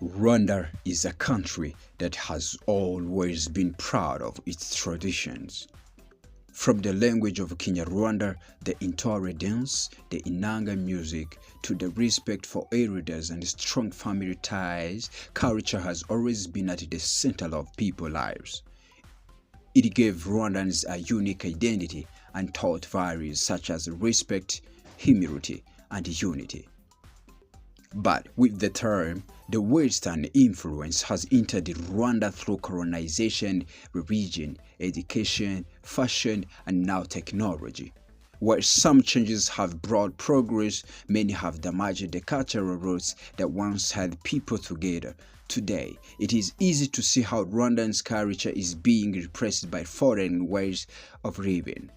Rwanda is a country that has always been proud of its traditions. From the language of Kinyarwanda, the Intore dance, the Inanga music, to the respect for elders and strong family ties, culture has always been at the center of people's lives. It gave Rwandans a unique identity and taught values such as respect, humility, and unity. But with the time, the Western influence has entered Rwanda through colonization, religion, education, fashion, and now technology. While some changes have brought progress, many have damaged the cultural roots that once held people together. Today, it is easy to see how Rwandan's culture is being repressed by foreign ways of living.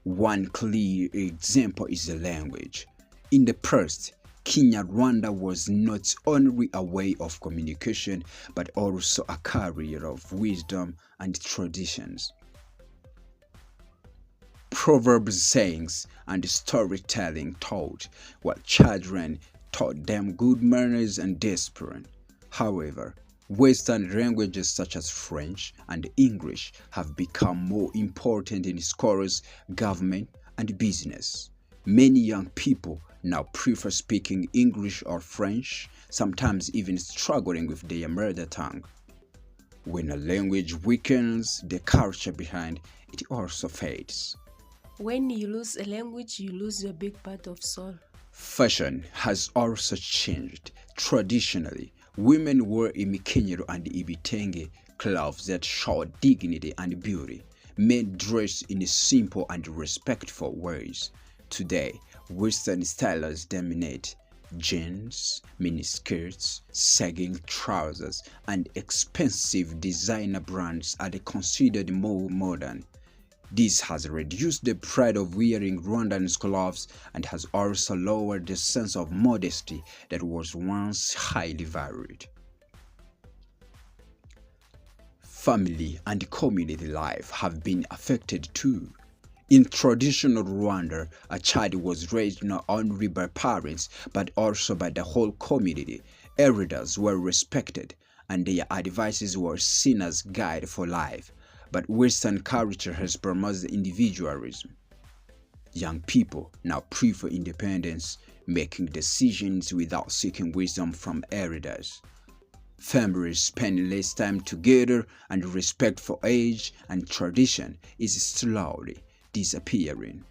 One clear example is the language. In the past, Kinyarwanda was not only a way of communication but also a carrier of wisdom and traditions. Proverbs, sayings, and storytelling taught what children taught them good manners and discipline. However, Western languages such as French and English have become more important in schools, government, and business. Many young people now prefer speaking English or French, sometimes even struggling with their mother tongue. When a language weakens, the culture behind it also fades. When you lose a language, you lose a big part of soul. Fashion has also changed. Traditionally, women wore imikenyero and ibitenge, clothes that show dignity and beauty. Men dress in simple and respectful ways. Today, Western styles dominate. Jeans, miniskirts, sagging trousers, and expensive designer brands are considered more modern. This has reduced the pride of wearing Rwandan clothes and has also lowered the sense of modesty that was once highly valued. Family and community life have been affected too. In traditional Rwanda, a child was raised not only by parents but also by the whole community. Elders were respected and their advices were seen as guide for life. But Western culture has promoted individualism. Young people now prefer independence, making decisions without seeking wisdom from elders. Families spend less time together, and respect for age and tradition is slowly disappearing.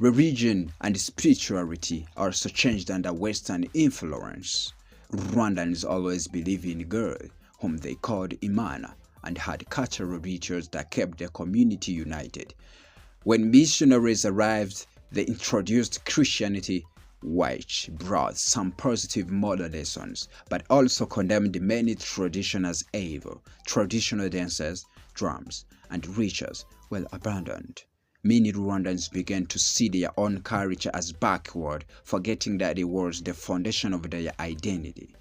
Religion and spirituality also changed under Western influence. Rwandans always believed in God, whom they called Imana, and had cultural rituals that kept the community united. When missionaries arrived, they introduced Christianity, which brought some positive moral lessons, but also condemned many traditions as evil. Traditional dances, drums, and rituals were abandoned. Many Rwandans began to see their own culture as backward, forgetting that it was the foundation of their identity.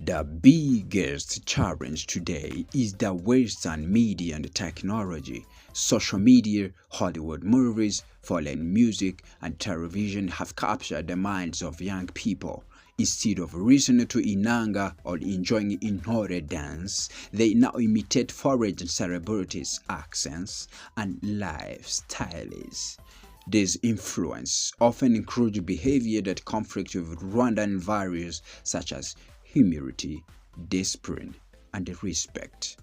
The biggest challenge today is the Western media and technology. Social media, Hollywood movies, foreign music, and television have captured the minds of young people. Instead of listening to Inanga or enjoying Intore dance, they now imitate foreign celebrities' accents and lifestyles. This influence often includes behavior that conflicts with Rwandan values such as humility, discipline, and respect.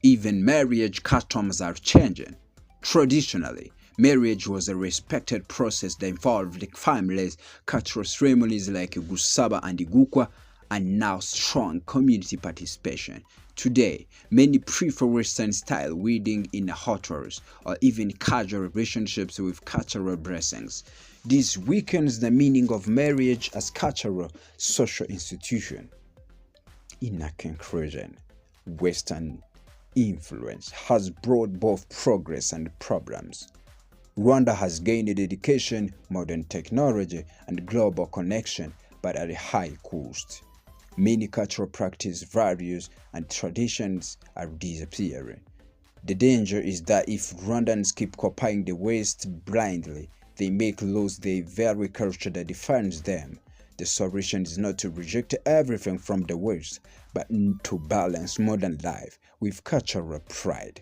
Even marriage customs are changing. Traditionally, marriage was a respected process that involved families, cultural ceremonies like Gusaba and Igukwa, and now strong community participation. Today, many prefer Western-style wedding in hotels or even casual relationships with cultural blessings. This weakens the meaning of marriage as cultural social institution. In a conclusion, Western influence has brought both progress and problems. Rwanda has gained education, modern technology, and global connection, but at a high cost. Many cultural practices, values, and traditions are disappearing. The danger is that if Rwandans keep copying the West blindly, they they may lose the very culture that defines them. The solution is not to reject everything from the West, but to balance modern life with cultural pride.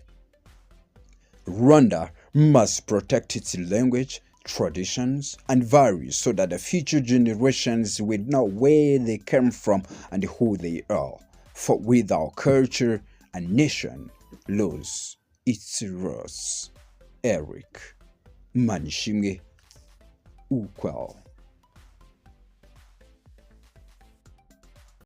Rwanda must protect its language, traditions, and values so that the future generations will know where they came from and who they are. For without culture, a nation loses its roots. Eric Manishimwe, Ukwell.